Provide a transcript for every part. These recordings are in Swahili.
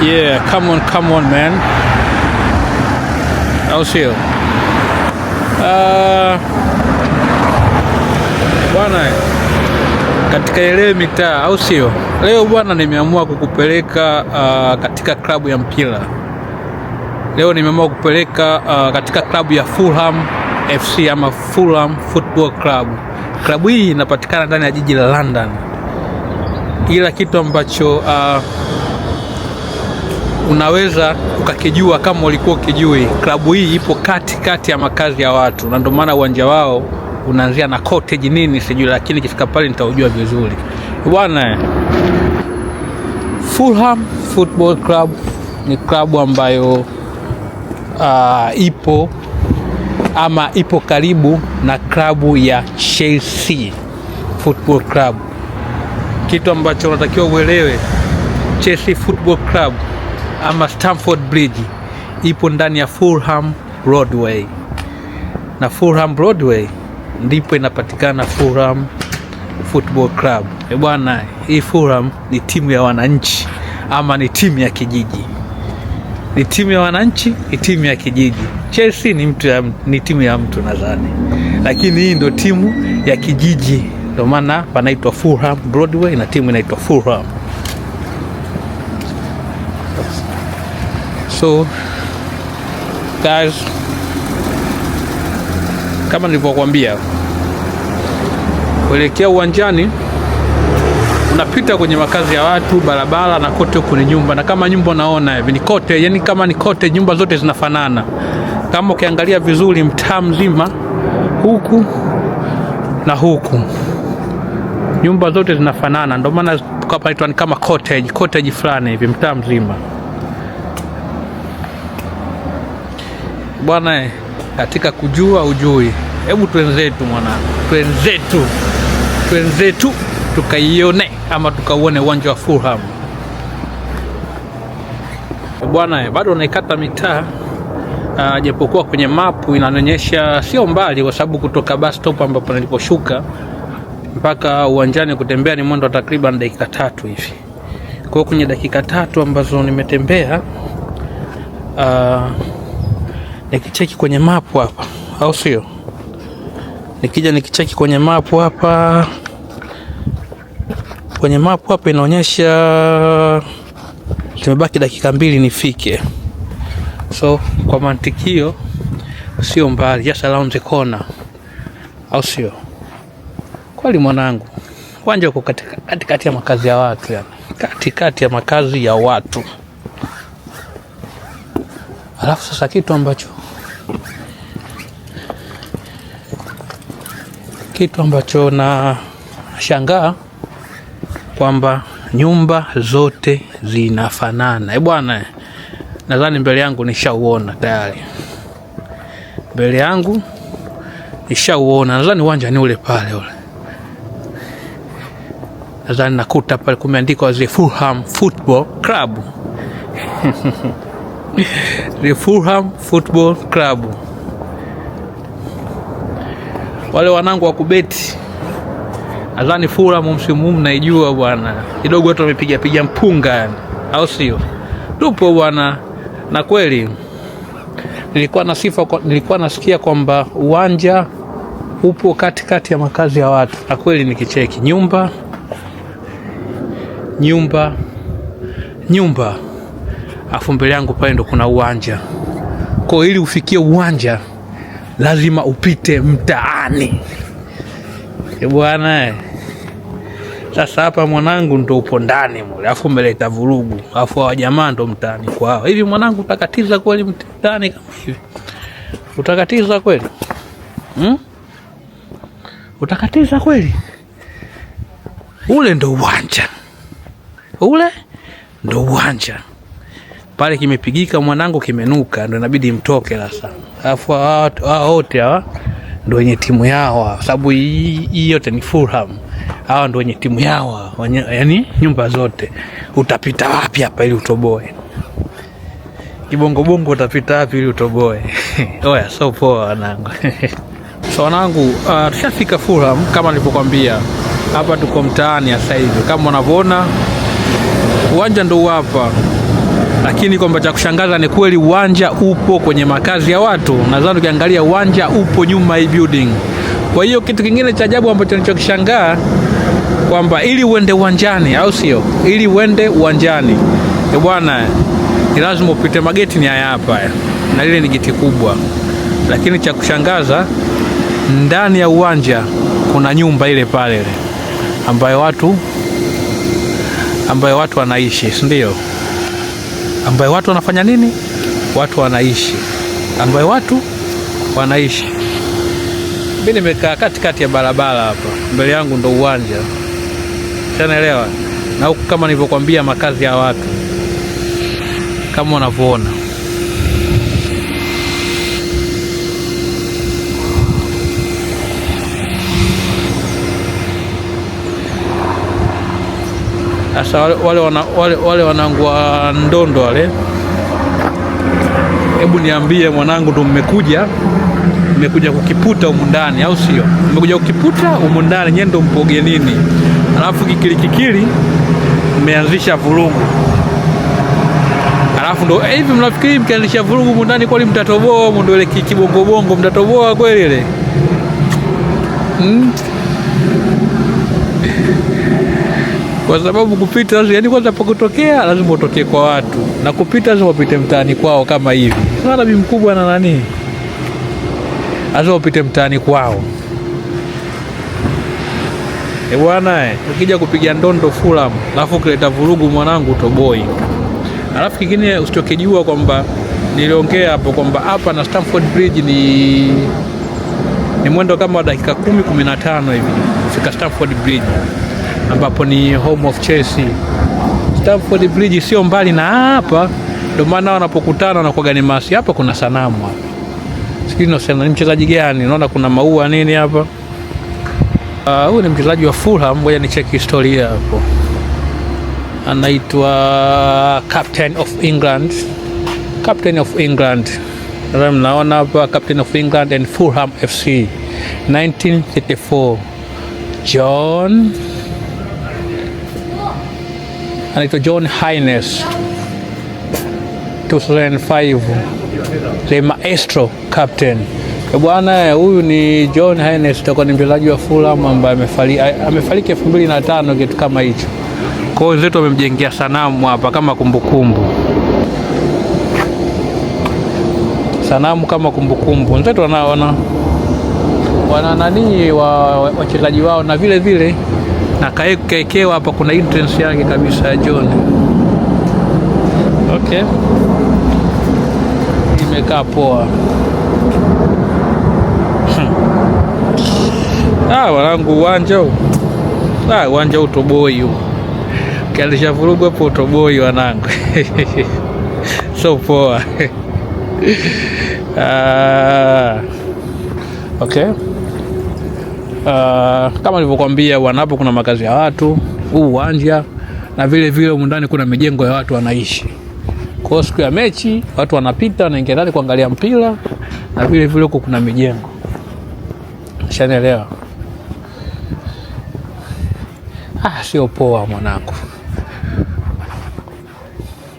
Yeah, come on man. Au sio? Bwana, katika ile mitaa, au sio? Leo bwana, nimeamua kukupeleka katika klabu ya mpira. Leo nimeamua kukupeleka katika klabu ya Fulham FC ama Fulham Football Club. Klabu hii inapatikana ndani ya jiji la London. Ila kitu ambacho unaweza ukakijua kama ulikuwa ukijui, klabu hii ipo katikati ya makazi ya watu, na ndio maana uwanja wao unaanzia na cottage nini sijui, lakini kifika pale nitaujua vizuri bwana. Fulham Football Club ni klabu ambayo ipo karibu na klabu ya Chelsea Football Club. Kitu ambacho unatakiwa uelewe, Chelsea Football Club ama Stamford Bridge ipo ndani ya Fulham Broadway, na Fulham Broadway ndipo inapatikana Fulham Football Club. Bwana, hii Fulham ni timu ya wananchi ama ni timu ya kijiji? Ni timu ya wananchi, ni timu ya kijiji. Chelsea ni timu ya mtu nadhani, lakini hii ndio timu ya kijiji, ndio maana panaitwa Fulham Broadway na timu inaitwa Fulham. So guys, kama nilivyokuambia, kuelekea uwanjani unapita kwenye makazi ya watu, barabara na kote huko ni nyumba, na kama nyumba unaona hivi ni kote, yani kama ni kote nyumba zote zinafanana. Kama ukiangalia vizuri mtaa mzima huku na huku nyumba zote zinafanana, ndio maana tukapaitwa ni kama cottage fulani hivi mtaa mzima bwana. Katika kujua ujui, hebu twenzetu mwanangu, twenzetu tukaione ama tukauone uwanja wa Fulham bwana. Bado naikata mitaa, japokuwa kwenye mapu inaonyesha sio mbali, kwa sababu kutoka bus stop ambapo niliposhuka mpaka uwanjani kutembea ni mwendo takriban dakika 3 hivi. Kwa hiyo kwenye dakika 3 ambazo nimetembea, nikicheki kwenye mapu hapa, au sio? Nikicheki kwenye mapu hapa, inaonyesha tumebaki dakika 2 nifike. So kwa mantikio sio mbali, just around the corner, au sio? Kweli mwanangu, uwanja uko katikati ya makazi ya watu, yani katikati ya makazi ya watu. Alafu sasa kitu ambacho na shangaa kwamba nyumba zote zinafanana. Bwana, nadhani mbele yangu nishauona tayari. Nadhani uwanja ni ule pale ule. Nadhani nakuta pale kumeandikwa the Fulham Football Club. The Fulham Football Club. Wale wanangu wa kubeti, nadhani Fulham msimu huu mnaijua bwana. Kidogo watu wamepiga mpunga yani, au sio? Tupo bwana, na kweli nilikuwa nasikia kwamba uwanja upo katikati ya makazi ya watu, na kweli nikicheki nyumba afu mbele yangu pale ndo kuna uwanja. Kwa ili ufikie uwanja lazima upite mtaani bwana. Sasa hapa mwanangu ndo upo ndani mule, afu umeleta vurugu, afu wa jamaa ndo mtaani kwao. Hivi mwanangu, utakatiza kweli mtaani kama hivi? Utakatiza kweli? Utakatiza kweli? Ule ndo uwanja pale, kimepigika mwanangu, kimenuka, ndo inabidi mtoke sasa. Afu hao wote hawa ndo wenye timu yao, sababu hii yote ni Fulham. Hawa ndo wenye timu yao, yani nyumba zote. Utapita wapi hapa ili utoboe? Kibongo utapita wapi ili utoboe? Oya, so poa wanangu. So wanangu, tushafika Fulham kama nilipokuambia. Hapa tuko mtaani sasa hivi. Kama unavyoona uwanja ndo hapa. lakini kwamba cha kushangaza ni kweli uwanja upo kwenye makazi ya watu. Nadhani ukiangalia uwanja upo nyuma hii building. Kwa hiyo kitu kingine cha ajabu ambacho nilichokishangaa kwamba ili uende uwanjani, au sio, ili uende uwanjani bwana, ni lazima upite mageti ni haya hapa, na lile ni geti kubwa. Lakini cha kushangaza, ndani ya uwanja kuna nyumba ile pale ambayo watu wanaishi, si ndio? Ambayo watu wanafanya nini? Watu wanaishi. Ambayo watu wanaishi. Mimi nimekaa katikati ya barabara hapa. Mbele yangu ndo uwanja. Unaelewa? Na huku kama nilivyokuambia makazi ya watu. Kama unavyoona. Sasa wale wanangu wa Ndondo wale, hebu niambie mwanangu, ndo mmekuja kukiputa humu ndani, au sio? Mmekuja kukiputa humu ndani, nyie ndo mpoge nini? Alafu kikili mmeanzisha vurugu. Alafu ndo hivi mnafikiri mkianzisha vurugu humu ndani kweli mtatoboa? Ndo ile kibongo mtatoboa kweli ile? Kwa sababu kupita, yani kwanza pakutokea lazima utokee kwa watu, na kupita lazima upite mtaani kwao kama hivi. Sasa bibi mkubwa na nani? Lazima upite mtaani kwao. Bwana, ukija kupiga Ndondo Fulham, alafu kuleta vurugu mwanangu toboi. Alafu kingine usichokijua kwamba niliongea hapo kwamba hapa na Stamford Bridge ni mwendo kama dakika 10-15 hivi fika Stamford Bridge, ambapo ni home of Chelsea. Stamford Bridge sio mbali na hapa, ndio maana wanapokutana na kwa gani masi hapa kuna sanamu hapa. Sikini ni mchezaji gani? Unaona kuna maua nini hapa? Huyu ni mchezaji wa Fulham, ngoja nicheki historia hapo. Anaitwa Captain of England. Captain of England. Mnaona hapa Captain of England and Fulham FC 1934. John anaitwa John Haines. 2005 the maestro captain. Bwana, huyu ni John Haines, toka ni mchezaji wa Fulham ambaye amefariki 2005 kitu kama hicho. Kwa hiyo wenzetu wamemjengea sanamu hapa kama kumbukumbu. Sanamu kama kumbukumbu. Wenzetu wana nani wachezaji wao, na vile vile na kaekewa hapa kuna entrance yake kabisa ya John. Okay. Imekaa poa. Wanangu uwanja huu. Uwanja utoboi huu. Kialisha vurugu hapo utoboi wanangu. So poa. Okay. Kama nilivyokuambia wanapo kuna makazi ya watu, huu uwanja, na vile vile humu ndani kuna mijengo ya watu wanaishi. Kwa siku ya mechi watu wanapita wanaingia ndani kuangalia mpira, na vile vile huko kuna mijengo. Shanaelewa? Sio poa mwanangu.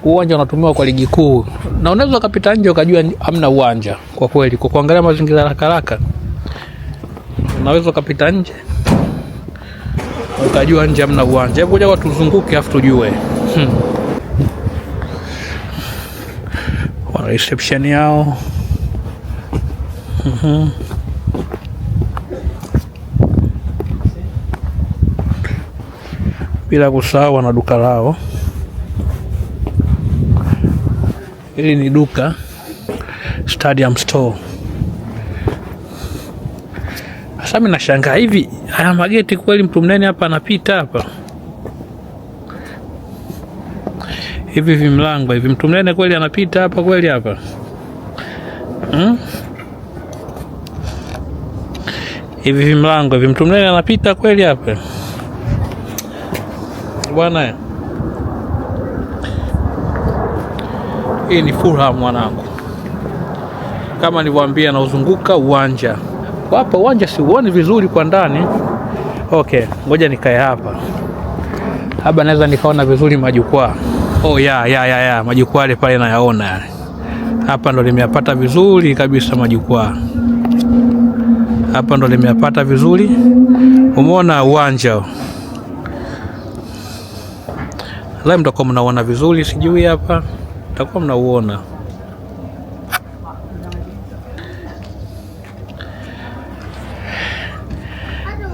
Uwanja unatumiwa kwa ligi kuu, na unaweza kupita nje ukajua hamna uwanja. Kwa kweli kwa kuangalia mazingira haraka unaweza kupita nje ukajua nje hamna uwanja. Hebu ngoja tuzunguke afu tujue. Wana reception yao. Bila kusahau wana duka lao. Hili ni duka Stadium Store. Sasa mimi nashangaa hivi haya mageti kweli mtu mnene hapa anapita hapa? Hivi vimlango hivi mtu mnene kweli anapita hapa kweli hapa? Hivi vimlango hivi mtu mnene anapita kweli hapa? Bwana, hii ni Fulham mwanangu. Kama nilivyowaambia na uzunguka uwanja. Hapa uwanja siuoni vizuri kwa ndani. Okay, ngoja nikae hapa. Hapa naweza nikaona vizuri majukwaa. Oh ya majukwaa yale pale nayaona. Hapa ndo nimeyapata vizuri kabisa majukwaa. Hapa ndo nimeyapata vizuri. Umeona uwanja. Leo mtakuwa mnaona vizuri, sijui hapa. Mtakuwa mnauona.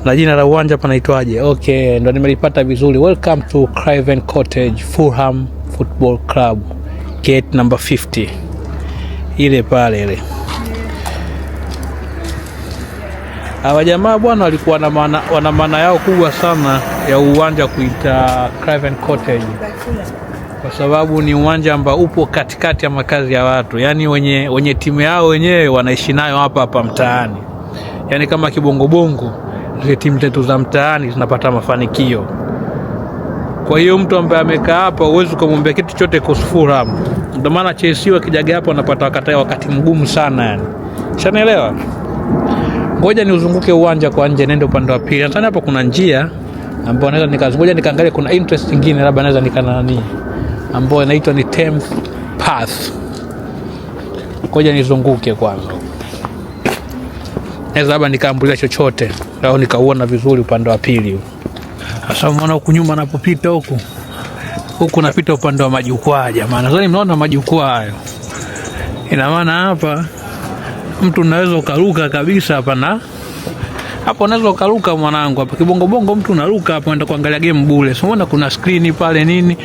Na jina la uwanja panaitwaje? Okay, ndo nimelipata vizuri. Welcome to Craven Cottage Fulham Football Club. Gate number 50. Ile pale ile. Hawa jamaa bwana walikuwa wana maana yao kubwa sana ya uwanja kuita Craven Cottage. Kwa sababu ni uwanja ambao upo katikati ya makazi ya watu. Yaani wenye timu yao wenyewe wanaishi nayo hapa mtaani. Yaani kama kibongobongo zile timu zetu za mtaani zinapata mafanikio. Kwa hiyo mtu ambaye amekaa hapa huwezi kumwambia kitu chote kuhusu Fulham. Ndio maana Chelsea wakijaga hapa wanapata wakati mgumu sana yani. Unaelewa? Ngoja niuzunguke uwanja kwa nje nende upande wa pili. Nadhani hapa kuna njia ambayo naweza nikazunguka nikaangalia kuna interest nyingine labda naweza nikana nani ambayo inaitwa ni Thames Path. Ngoja nizunguke kwanza. Naweza labda nikaambulia chochote au nikauona vizuri upande wa pili. Sasa unaona huku nyuma napopita huku napita upande wa majukwaa jamaa. Nadhani mnaona majukwaa hayo. Ina maana hapa mtu unaweza ukaruka kabisa hapa na hapo unaweza ukaruka mwanangu hapa kibongobongo mtu unaruka hapa unaenda kuangalia game bure. So unaona kuna screen pale nini?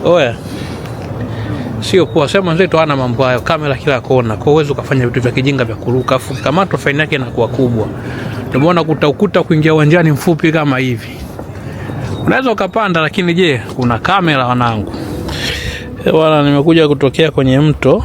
Oya. Sio poa, sema mzetu hana mambo hayo, kamera kila kona. Kwa uwezo ukafanya vitu vya kijinga vya kuruka afu kamato faini yake inakuwa kubwa. Ndio maana ukuta kuingia uwanjani mfupi kama hivi. Unaweza ukapanda lakini je, kuna kamera wanangu. Bwana nimekuja kutokea kwenye mto.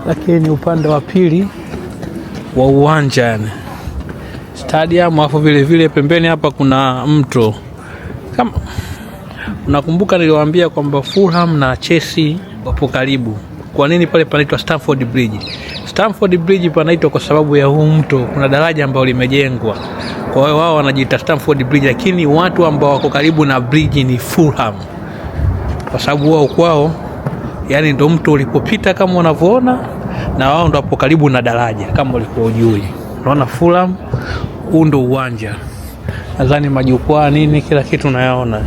Lakini upande wa pili wa uwanja yani stadium, afu vile pembeni hapa kuna mto. Kama unakumbuka niliwaambia kwamba Fulham na Chelsea wapo karibu. Kwa nini pale panaitwa Stamford Bridge? Stamford Bridge panaitwa kwa sababu ya huu mto, kuna daraja ambalo limejengwa. Kwa hiyo wao wanajiita Stamford Bridge, lakini watu ambao wako karibu na bridge ni Fulham. Kwa sababu wao kwao yani ndo mto ulipopita kama unavyoona, na wao ndo hapo karibu na daraja kama ulikuwa ujui. Unaona Fulham, huu ndo uwanja. Nadhani majukwaa nini kila kitu unayaona.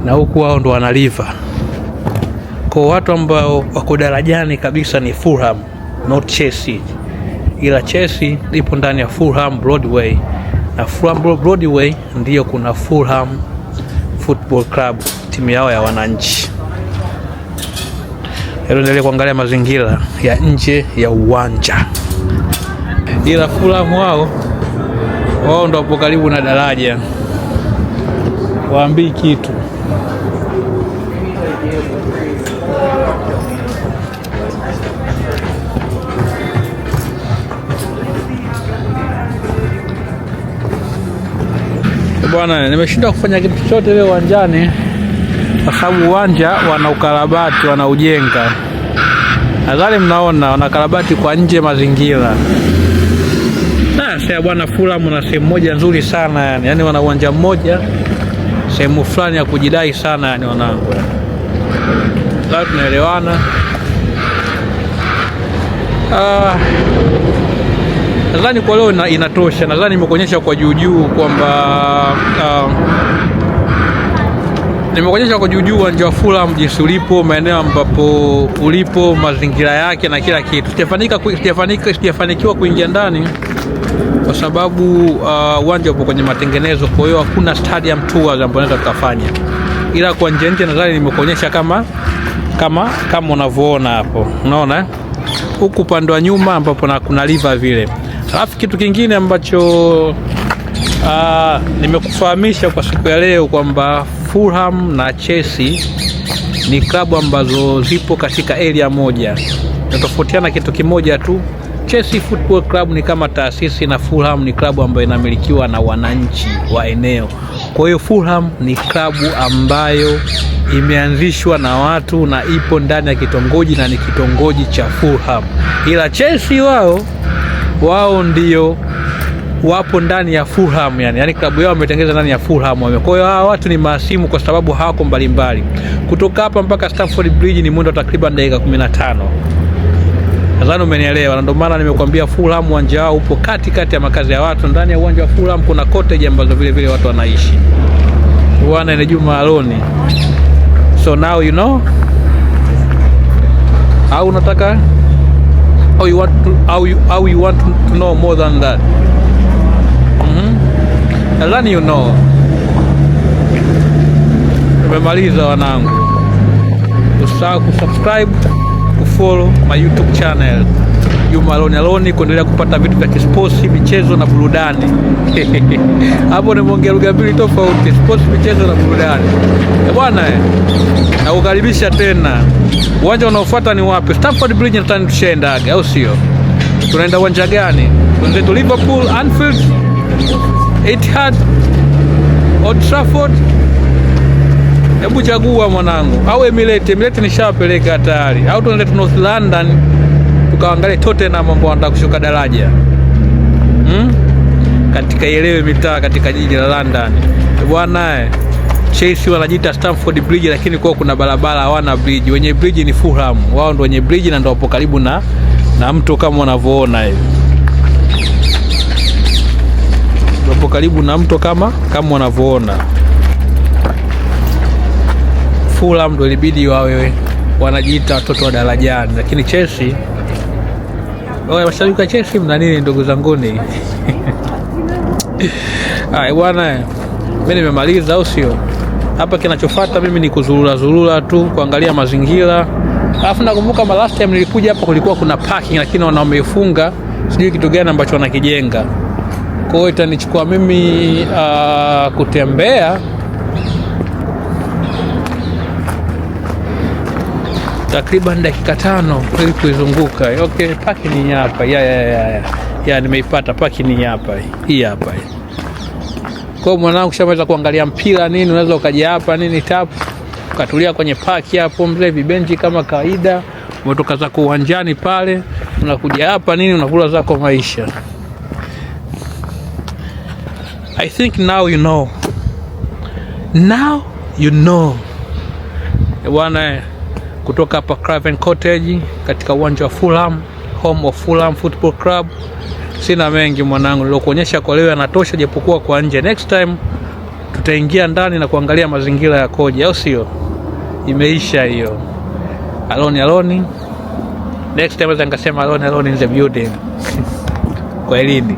Na huku wao ndo wanaliva. Kwa watu ambao wako darajani kabisa ni Fulham, not Chelsea. Ila Chelsea ipo ndani ya Fulham Broadway. Na Fulham Broadway ndiyo kuna Fulham Football Club, timu yao ya wananchi. Endelea kuangalia mazingira ya nje ya uwanja. Ila Fulham wao ndo hapo karibu na daraja. Waambii kitu. Bwana nimeshindwa kufanya kitu chochote leo uwanjani kwa sababu uwanja wana ukarabati, wanaujenga. Nadhani mnaona wanakarabati kwa nje mazingira. Sasa bwana Fulham una sehemu moja nzuri sana yani. Yaani wana uwanja mmoja sehemu fulani ya kujidai sana yani wanangu. Leo tunaelewana. Nadhani kwa leo inatosha. Nadhani nimekuonyesha kwa juu kwamba nimekuonyesha kwa juu uwanja wa Fulham jinsi ulipo, maeneo ambapo ulipo, mazingira yake na kila kitu. Sijafanikiwa kuingia ndani kwa sababu uwanja upo kwenye matengenezo, kwa hiyo hakuna stadium tours ambayo naweza kufanya. Ila kwa nje nadhani nimekuonyesha kama unavyoona hapo. Unaona? Huku upande wa nyuma ambapo kuna river vile. Alafu kitu kingine ambacho nimekufahamisha kwa siku ya leo kwamba Fulham na Chelsea ni klabu ambazo zipo katika area moja. Tofautiana kitu kimoja tu, Chelsea Football Club ni kama taasisi na Fulham ni klabu ambayo inamilikiwa na wananchi wa eneo. Kwa hiyo Fulham ni klabu ambayo imeanzishwa na watu na ipo ndani ya kitongoji na ni kitongoji cha Fulham. Ila Chelsea wao ndio wapo ndani ya Fulham, yani klabu yao wametengeneza ndani ya Fulham. Kwa hiyo hawa watu ni mahasimu kwa sababu hawako mbalimbali. Kutoka hapa mpaka Stamford Bridge ni mwendo takriban dakika 15. Nadhani umenielewa, na ndio maana nimekuambia Fulham uwanja wao upo katikati ya makazi ya watu. Ndani ya uwanja wa Fulham kuna cottage ambazo vile vile watu wanaishi. Bwana ni Juma Aloni. So now you know. Au unataka you want to know more than that? Nadhani you know. Nimemaliza wanangu. Usisahau kusubscribe, kufollow my YouTube channel Juma Aloni kuendelea kupata vitu vya kisports, michezo na burudani. Hapo nimeongea lugha mbili tofauti, sports, michezo na burudani. Bwana na kukaribisha tena. Uwanja unaofuata ni wapi? Stamford Bridge nataka tushendaga au sio? Tunaenda uwanja gani? Tunaenda Liverpool, Anfield, Etihad, Old Trafford. Hebu chagua mwanangu. Au Emirates nishapeleka tayari. Au tunaenda North London tukaangalia Tottenham ambao wanataka kushuka daraja. Katika elewe mitaa katika jiji la London. Bwana Chelsea wanajiita Stamford Bridge lakini kwa kuna barabara hawana bridge. Wenye bridge ni Fulham. Wao ndio wenye bridge na ndio wapo karibu na mto kama unavyoona hivi. Wapo karibu na mto kama unavyoona. Fulham ndio ilibidi wawe wanajiita watoto wa darajani, lakini Chelsea washabiki wa Chelsea mna nini ndugu zanguni? Bwana mimi nimemaliza au sio? Hapa kinachofuata mimi ni kuzurura tu, kuangalia mazingira. Alafu nakumbuka last time nilikuja hapa kulikuwa kuna parking lakini wameifunga, sijui kitu gani ambacho wanakijenga. Kwa hiyo itanichukua mimi kutembea takriban dakika 5 ili kuizunguka. Okay, parking ni hapa. Ya nimeipata parking ni hapa. Hii hapa. Kwa mwanangu shamaweza kuangalia mpira nini, unaweza ukaja hapa nini tap, ukatulia kwenye park hapo mzee, vibenchi kama kawaida. Umetoka zako uwanjani pale, unakuja hapa nini, unakula zako maisha. I think now you know. Now you know. Bwana kutoka hapa Craven Cottage katika uwanja wa Fulham, home of Fulham Football Club. Sina mengi mwanangu, nilokuonyesha kwa leo yanatosha japokuwa kwa nje. Next time tutaingia ndani na kuangalia mazingira yakoje, au sio? Imeisha hiyo. Aloni. Next time naweza ngasema Aloni in the building. Kwa elini.